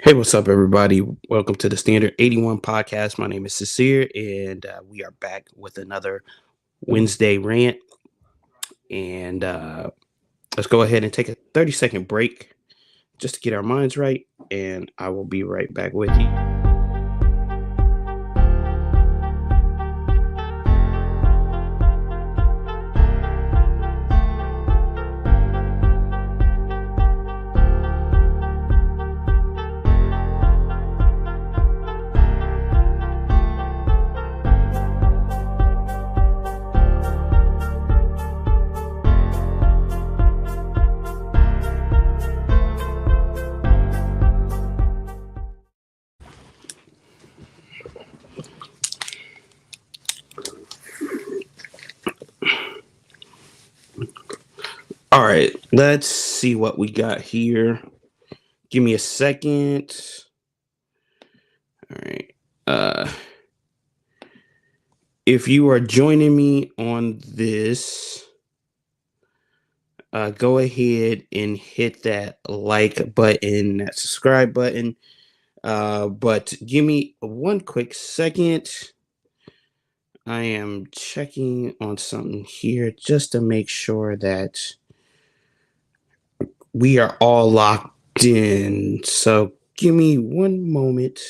Hey, what's up, everybody? Welcome to the Standard 81 podcast. My name is Sincere, and we are back with another Wednesday rant. And let's go ahead and take a 30-second break just to get our minds right, and I will be right back with you. All right, let's see what we got here. Give me a second. All right. If you are joining me on this, go ahead and hit that like button, that subscribe button. But give me one quick second. I am checking on something here just to make sure that we are all locked in. So give me one moment.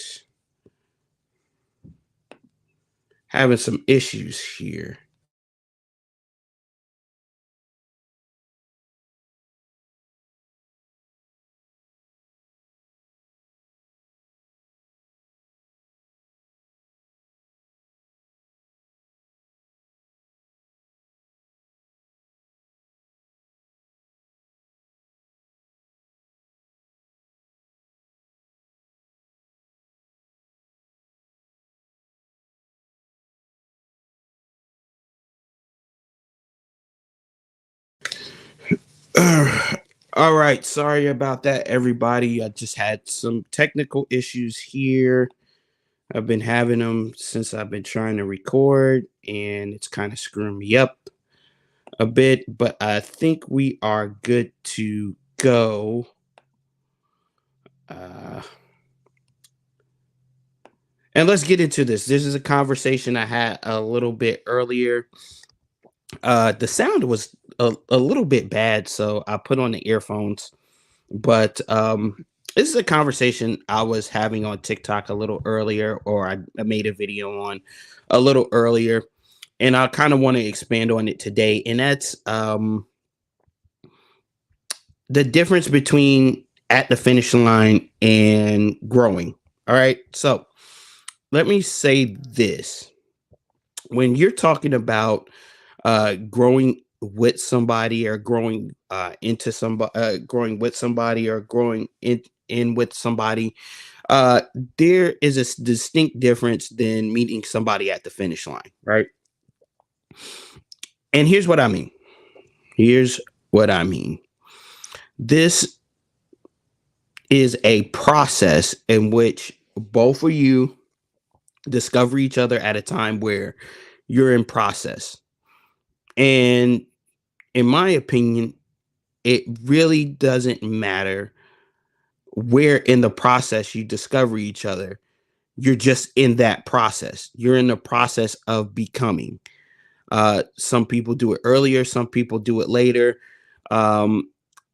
Having some issues here. All right, sorry about that, everybody. I just had some technical issues here. I've been having them since I've been trying to record, and it's kind of screwing me up a bit, but I think we are good to go. Uh, and let's get into this. This is a conversation I had a little bit earlier. The sound was a little bit bad, so I put on the earphones. But this is a conversation I was having on TikTok a little earlier, or I made a video on a little earlier, and I kind of want to expand on it today. And that's the difference between at the finish line and growing. All right. So let me say this: when you're talking about growing with somebody, or growing into somebody, growing with somebody, or growing in with somebody, uh, there is a distinct difference than meeting somebody at the finish line, right? And here's what I mean. Here's what I mean. This is a process in which both of you discover each other at a time where you're in process. And in my opinion, it really doesn't matter where in the process you discover each other. You're just in that process. You're in the process of becoming. Some people do it earlier, some people do it later. Um,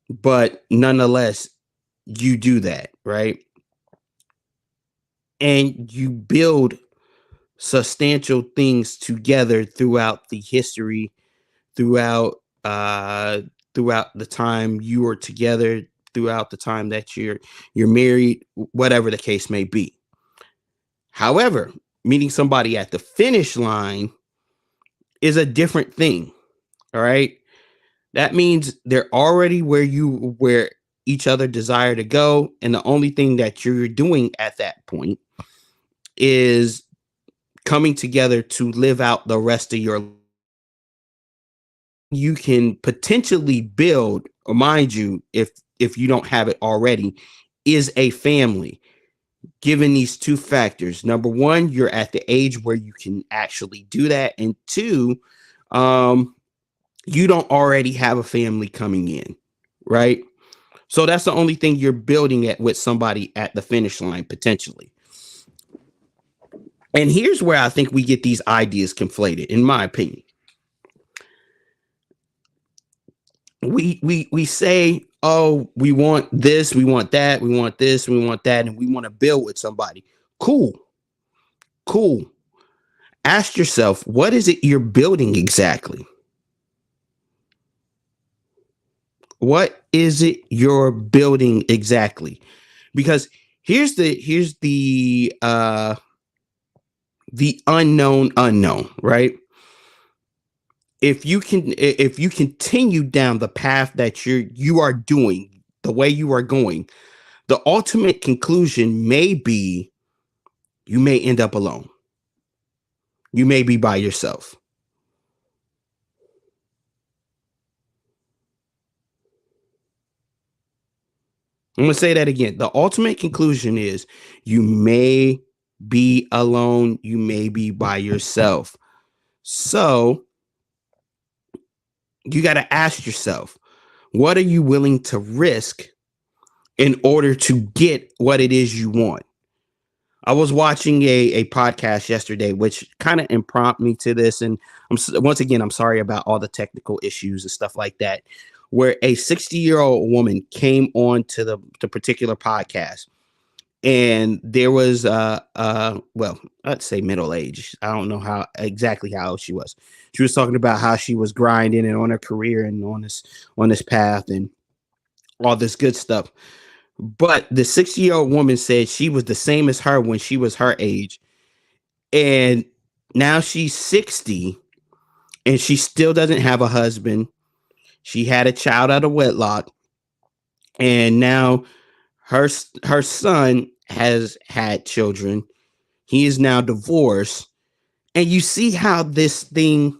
but nonetheless, you do that, right? And you build substantial things together throughout the history, throughout uh throughout the time you are together, throughout the time that you're married, whatever the case may be. However, meeting somebody at the finish line is a different thing. All right. That means they're already where each other desire to go. And the only thing that you're doing at that point is coming together to live out the rest of your. You can potentially build, or mind you, if you don't have it already, is a family. Given these two factors: number one, you're at the age where you can actually do that, and two, um, you don't already have a family coming in, right? So that's the only thing you're building at with somebody at the finish line potentially. And here's where I think we get these ideas conflated, in my opinion. We say, oh, we want this, we want that, we want this, we want that, and we want to build with somebody. Cool, cool. Ask yourself, what is it you're building exactly? What is it you're building exactly? Because here's the unknown unknown, right? If you continue down the path that you are doing, the way you are going, the ultimate conclusion may be you may end up alone. You may be by yourself. I'm going to say that again. The ultimate conclusion is you may be alone. You may be by yourself. So you got to ask yourself, what are you willing to risk in order to get what it is you want? I was watching a podcast yesterday, which kind of imprompted me to this. And once again, I'm sorry about all the technical issues and stuff like that, where a 60-year-old woman came on to the particular podcast. And there was well, I'd say middle age. I don't know how old she was. She was talking about how she was grinding and on her career and on this path and all this good stuff. But the 60-year-old woman said she was the same as her when she was her age. And now she's 60 and she still doesn't have a husband. She had a child out of wedlock. And now her her son has had children. He is now divorced. And you see how this thing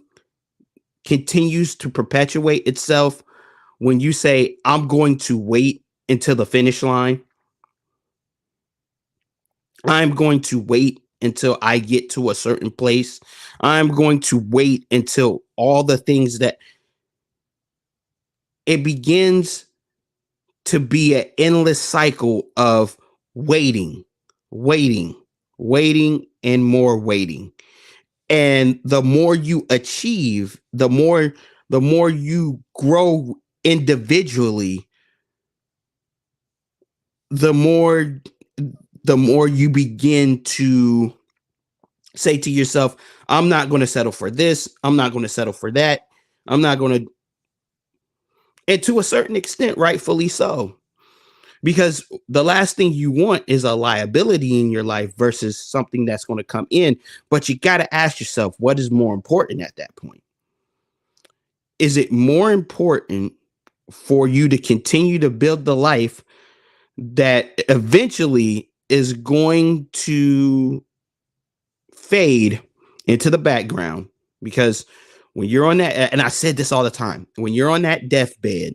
continues to perpetuate itself when you say, I'm going to wait until the finish line. I'm going to wait until I get to a certain place. I'm going to wait until all the things that it begins to be an endless cycle of waiting, waiting, waiting, and more waiting. And the more you achieve, the more you grow individually, the more the more you begin to say to yourself, I'm not going to settle for this. I'm not going to settle for that. I'm not going to, and to a certain extent, rightfully so. Because the last thing you want is a liability in your life versus something that's going to come in. But you got to ask yourself, what is more important at that point? Is it more important for you to continue to build the life that eventually is going to fade into the background? Because when you're on that, and I said this all the time, when you're on that deathbed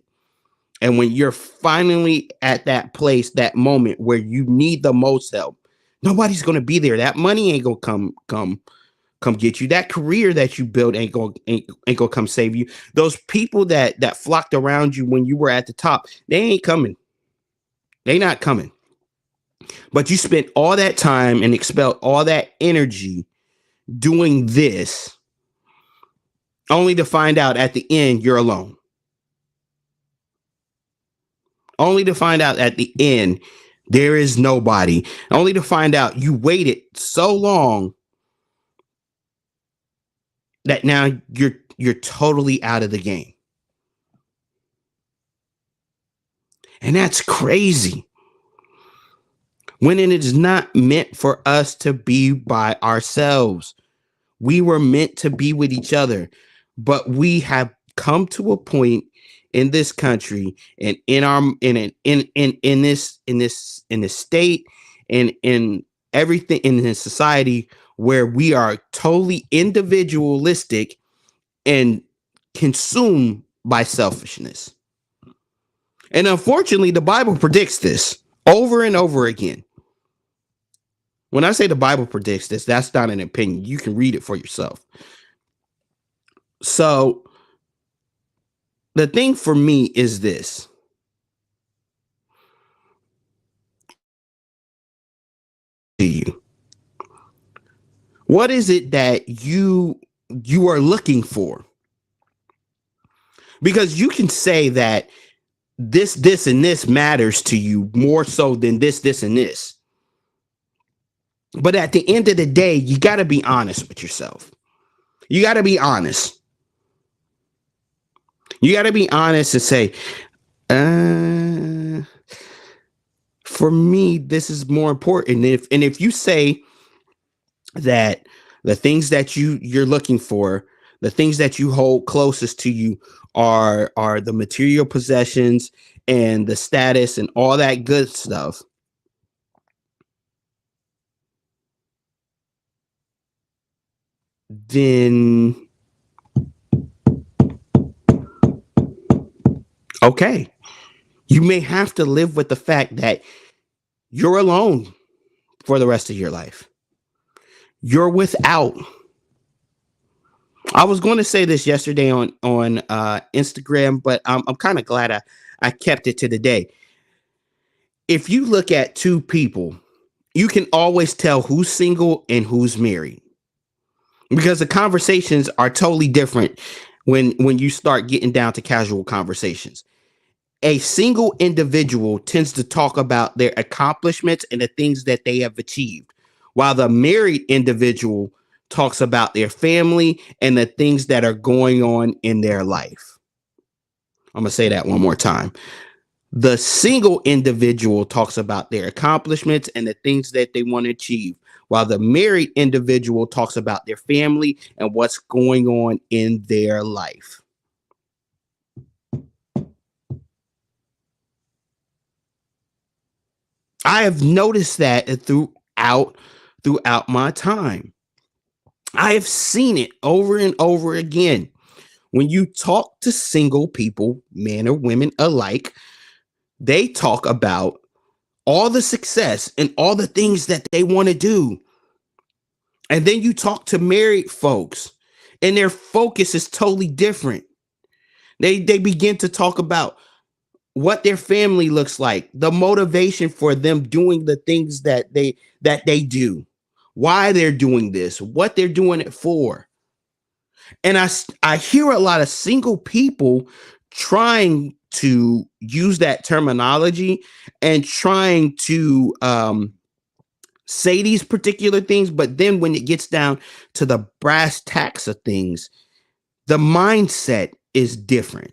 and when you're finally at that place, that moment where you need the most help, nobody's going to be there. That money ain't going to come get you. That career that you built ain't gonna come save you. Those people that flocked around you when you were at the top, they ain't coming. They not coming. But you spent all that time and expelled all that energy doing this, only to find out at the end you're alone. Only to find out at the end there is nobody. Only to find out you waited so long that now you're totally out of the game. And that's crazy. When it is not meant for us to be by ourselves. We were meant to be with each other, but we have come to a point in this country and in our in this state and in everything in this society where we are totally individualistic and consumed by selfishness. And unfortunately, the Bible predicts this over and over again. When I say the Bible predicts this, that's not an opinion. You can read it for yourself. So the thing for me is this. to you? What is it that you are looking for? Because you can say that this, and this matters to you more so than this, and this. But at the end of the day, you got to be honest with yourself. You got to be honest. You got to be honest and say, uh, for me, this is more important. If you say that the things that you're looking for, the things that you hold closest to you are the material possessions and the status and all that good stuff, then okay, you may have to live with the fact that you're alone for the rest of your life. You're without. I was going to say this yesterday on Instagram, but I'm kind of glad I kept it to the day. If you look at two people, you can always tell who's single and who's married because the conversations are totally different when you start getting down to casual conversations. A single individual tends to talk about their accomplishments and the things that they have achieved, while the married individual talks about their family and the things that are going on in their life. I'm going to say that one more time. The single individual talks about their accomplishments and the things that they want to achieve, while the married individual talks about their family and what's going on in their life. I have noticed that throughout my time. I have seen it over and over again. When you talk to single people, men or women alike, they talk about all the success and all the things that they want to do. And then you talk to married folks, and their focus is totally different. They begin to talk about what their family looks like, the motivation for them doing the things that they do, why they're doing this, what they're doing it for. And I hear a lot of single people trying to use that terminology and trying to say these particular things, but then when it gets down to the brass tacks of things, the mindset is different.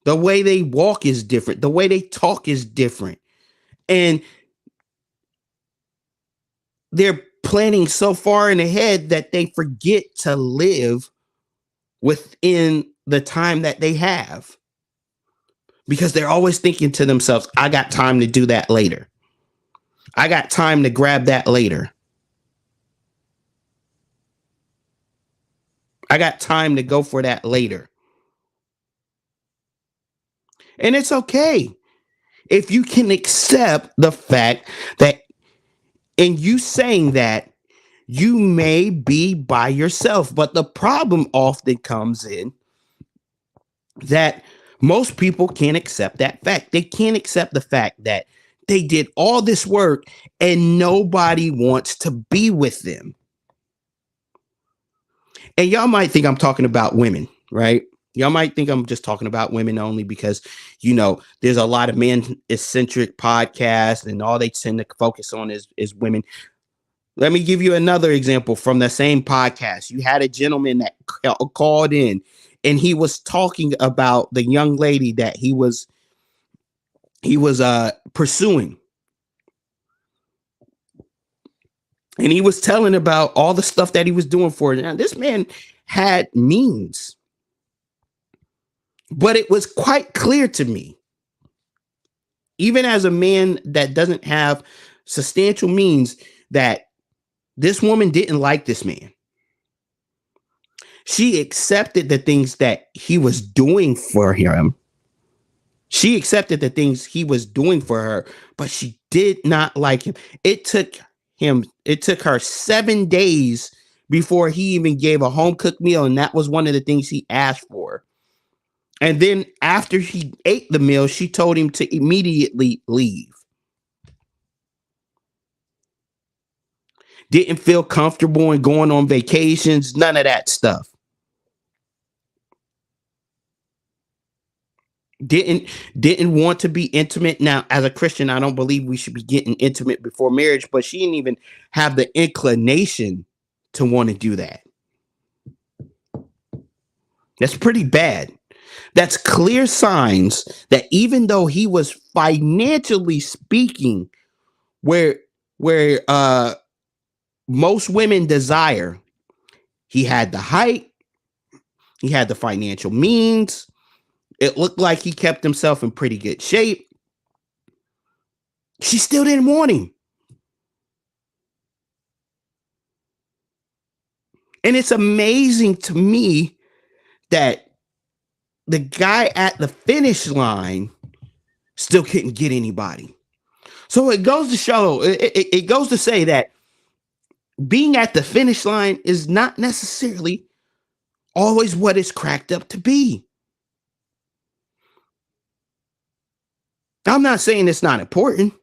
The way they walk is different. The way they talk is different. And they're planning so far in ahead that they forget to live within the time that they have because they're always thinking to themselves, I got time to do that later. I got time to grab that later. I got time to go for that later. And it's okay if you can accept the fact that in you saying that, you may be by yourself. But the problem often comes in that most people can't accept that fact. They can't accept the fact that they did all this work and nobody wants to be with them. And y'all might think I'm talking about women, right? Y'all might think I'm just talking about women only because, there's a lot of men eccentric podcasts and all they tend to focus on is women. Let me give you another example from the same podcast. You had a gentleman that called in and he was talking about the young lady that he was pursuing. And he was telling about all the stuff that he was doing for her. Now, this man had means. But it was quite clear to me, even as a man that doesn't have substantial means, that this woman didn't like this man. She accepted the things that he was doing for him. She accepted the things he was doing for her, but she did not like him. It took her 7 days before he even gave a home cooked meal. And that was one of the things he asked for. And then after he ate the meal, she told him to immediately leave. Didn't feel comfortable in going on vacations, none of that stuff. Didn't didn't want to be intimate. Now, as a Christian, I don't believe we should be getting intimate before marriage, but she didn't even have the inclination to want to do that. That's pretty bad. That's clear signs that even though he was financially speaking where where most women desire, he had the height, he had the financial means. It looked like he kept himself in pretty good shape. She still didn't want him. And it's amazing to me that the guy at the finish line still couldn't get anybody. So it goes to show, it goes to say that being at the finish line is not necessarily always what it's cracked up to be. I'm not saying it's not important,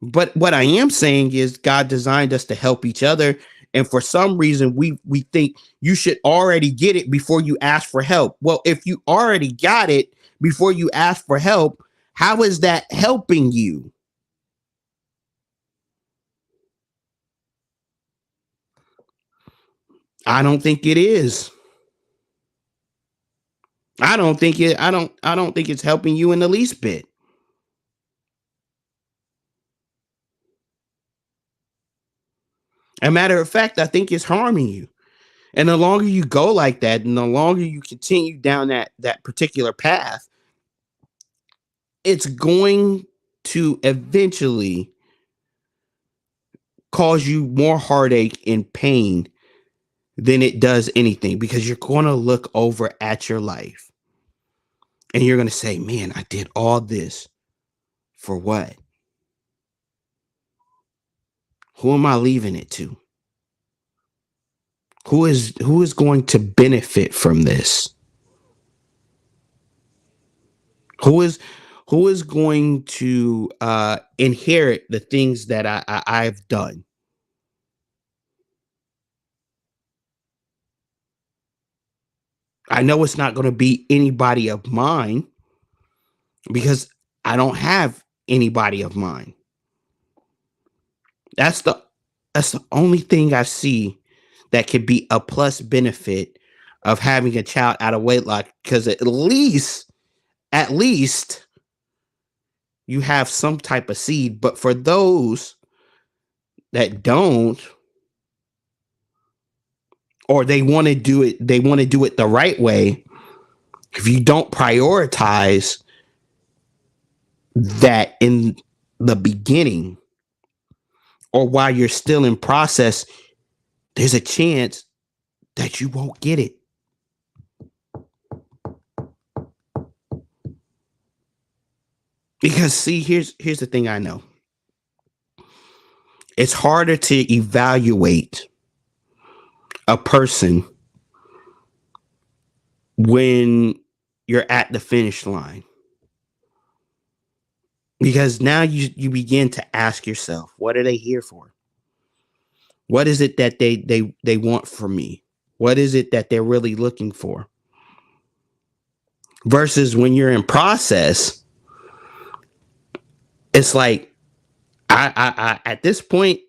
but what I am saying is God designed us to help each other. And for some reason, we think you should already get it before you ask for help. Well, if you already got it before you ask for help, how is that helping you? I don't think it is. I don't think it's helping you in the least bit. As a matter of fact, I think it's harming you. And the longer you go like that, and the longer you continue down that particular path, it's going to eventually cause you more heartache and pain than it does anything, because you're going to look over at your life and you're going to say, man, I did all this for what? Who am I leaving it to? Who is going to benefit from this? Who is who is going to inherit the things that I've done? I know it's not going to be anybody of mine because I don't have anybody of mine. That's the that's the only thing I see that could be a plus benefit of having a child out of wedlock, because at least you have some type of seed. But for those that don't, or they want to do it the right way, if you don't prioritize that in the beginning or while you're still in process, there's a chance that you won't get it. Because see, here's the thing I know. It's harder to evaluate a person when you're at the finish line, because now you begin to ask yourself, what are they here for? What is it that they want from me? What is it that they're really looking for? Versus when you're in process, it's like I at this point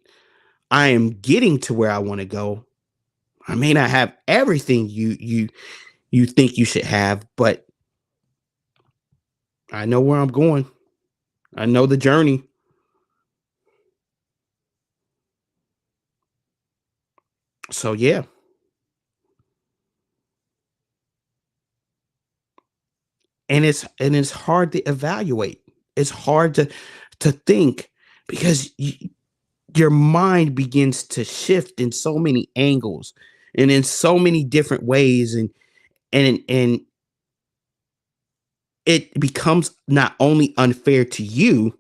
I am getting to where I want to go. I may not have everything you think you should have, but I know where I'm going. I know the journey. So yeah, and it's hard to evaluate. It's hard to think because your mind begins to shift in so many angles and in so many different ways, and it becomes not only unfair to you,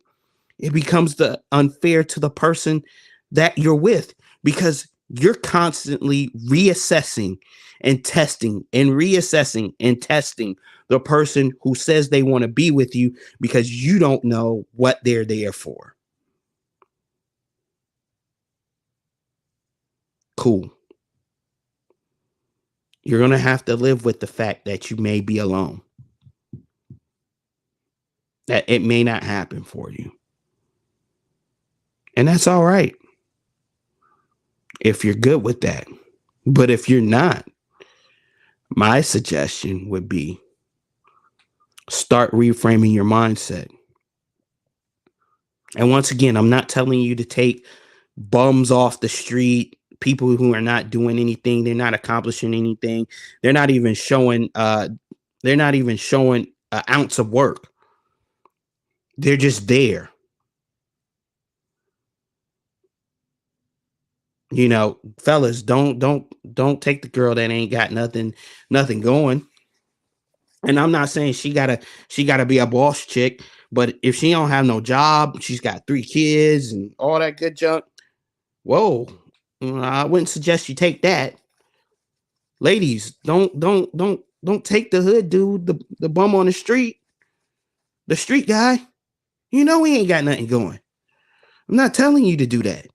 it becomes the unfair to the person that you're with, because you're constantly reassessing and testing and reassessing and testing the person who says they want to be with you, because you don't know what they're there for. Cool. You're going to have to live with the fact that you may be alone, that it may not happen for you. And that's all right if you're good with that. But if you're not, my suggestion would be start reframing your mindset. And once again, I'm not telling you to take bums off the street, people who are not doing anything, they're not accomplishing anything. They're not even showing an ounce of work. They're just there. You know, fellas, don't take the girl that ain't got nothing going. And I'm not saying she gotta be a boss chick, but if she don't have no job, she's got 3 kids and all that good junk. Whoa, I wouldn't suggest you take that. Ladies, don't take the hood dude, the bum on the street guy. You know he ain't got nothing going. I'm not telling you to do that.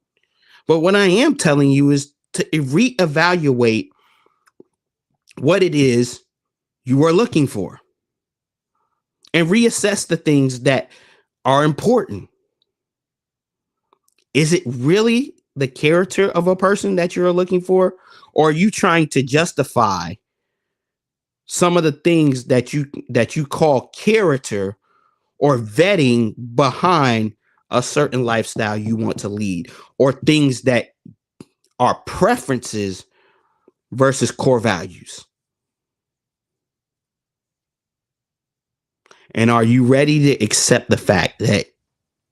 But what I am telling you is to reevaluate what it is you are looking for and reassess the things that are important. Is it really the character of a person that you're looking for? Or are you trying to justify some of the things that you call character or vetting behind a certain lifestyle you want to lead, or things that are preferences versus core values? And are you ready to accept the fact that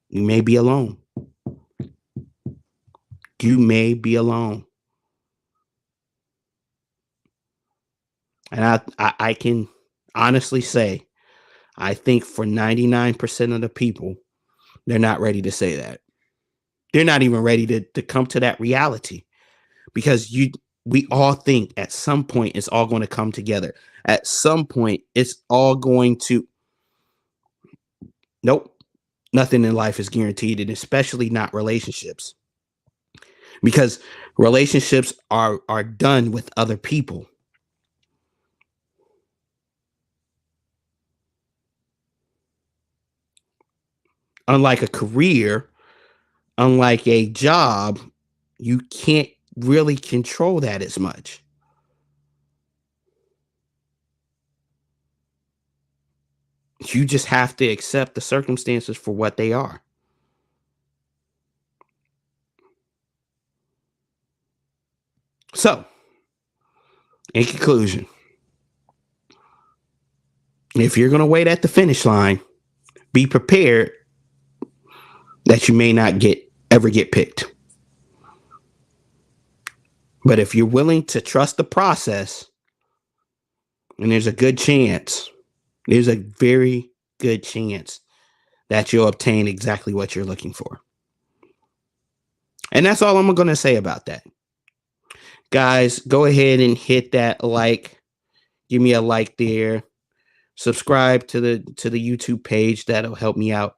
you may be alone? You may be alone. And I can honestly say, I think for 99% of the people, they're not ready to say that. They're not even ready to come to that reality, because we all think at some point it's all going to come together. At some point, it's all going to. Nope. Nothing in life is guaranteed, and especially not relationships. Because relationships are done with other people. Unlike a career, unlike a job, you can't really control that as much. You just have to accept the circumstances for what they are. So, in conclusion, if you're going to wait at the finish line, be prepared that you may not ever get picked. But if you're willing to trust the process, and there's a very good chance that you'll obtain exactly what you're looking for. And that's all I'm going to say about that. Guys, go ahead and hit that like. Give me a like there. Subscribe to the YouTube page. That'll help me out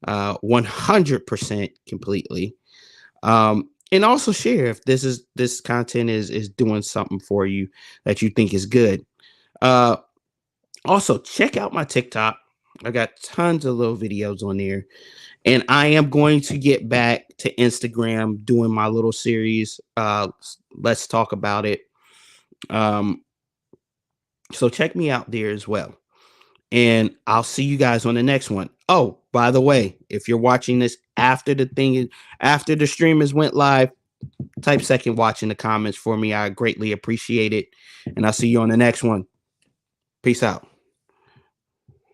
100% completely. And also share if this content is doing something for you that you think is good. Also check out my TikTok. I got tons of little videos on there. And I am going to get back to Instagram doing my little series. Let's talk about it. So check me out there as well. And I'll see you guys on the next one. Oh, by the way, if you're watching this after the streamers went live, type second watch in the comments for me. I greatly appreciate it. And I'll see you on the next one. Peace out.